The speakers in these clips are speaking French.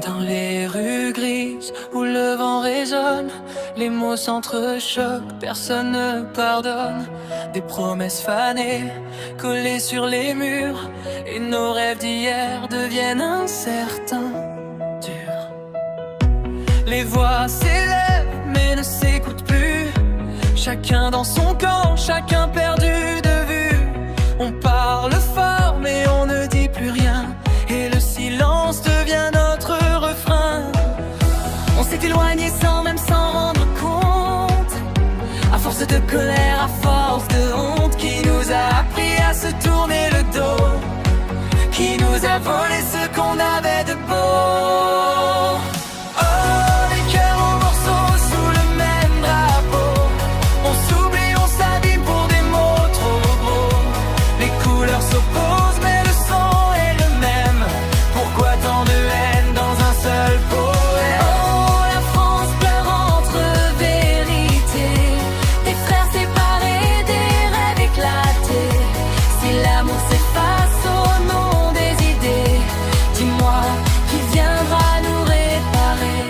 Dans les rues grises où le vent résonne, les mots s'entrechoquent, personne ne pardonne. Des promesses fanées, collées sur les murs, et nos rêves d'hier deviennent incertains, durs. Les voix s'élèvent mais ne s'écoutent plus, chacun dans son camp, chacun perdu de vue. On parle fort mais on ne dit plus rien, et le silence devient notre refrain. On s'est éloigné sans même s'en rendre compte, à force de colère, à force de honte, qui nous a appris à se tourner le dos, qui nous a volé ce qu'on avait de beau. Oh, les cœurs en morceaux sous le même drapeau, on s'oublie, on s'habille pour des mots trop beaux. Les couleurs s'opposent mais le sang est le même, pourquoi tant de haine dans un seul poème? Oh, la France pleure entre vérités, des frères séparés, des rêves éclatés. Si l'amour s'efface au nom des idées, dis-moi qui viendra nous réparer.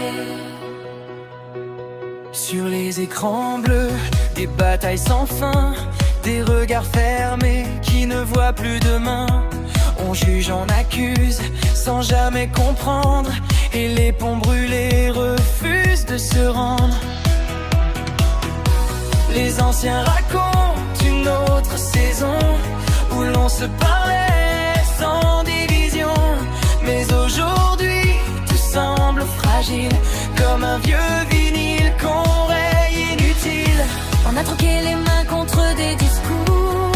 Sur les écrans bleus, des batailles sans fin, des regards fermés qui ne voient plus demain. On juge, on accuse, sans jamais comprendre, et les ponts brûlés refusent de se rendre. Les anciens racontent une autre saison, où l'on se parlait sans division. Mais aujourd'hui, tout semble fragile, comme un vieux vinyle qu'on raye inutile. On a troqué les mains contre des discours,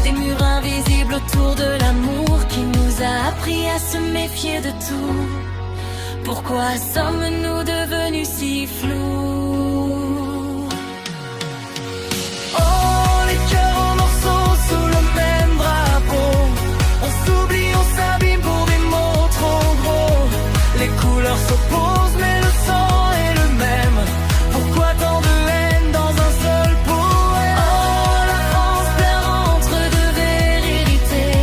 des murs invisibles autour de l'amour, qui nous a appris à se méfier de tout. Pourquoi sommes-nous devenus si flous? Oh, les cœurs en morceaux sous le même drapeau, on s'oublie, on s'abîme pour des mots trop gros. Les couleurs s'opposent mais le sang est le même, pourquoi tant de haine dans un seul poème? Oh, la France pleure entre deux vérités,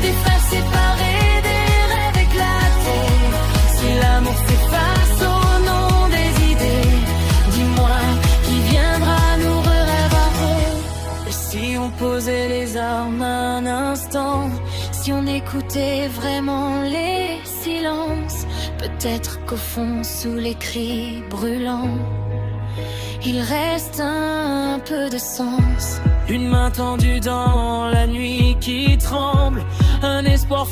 des frères séparés, des rêves éclatés. Si l'amour s'efface au nom des idées, dis-moi qui viendra nous réparer. Et si on posait les armes un instant, si on écoutait vraiment les silences, peut-être qu'au fond, sous les cris brûlants, il reste un peu de sens. Une main tendue dans la nuit qui tremble, un espoir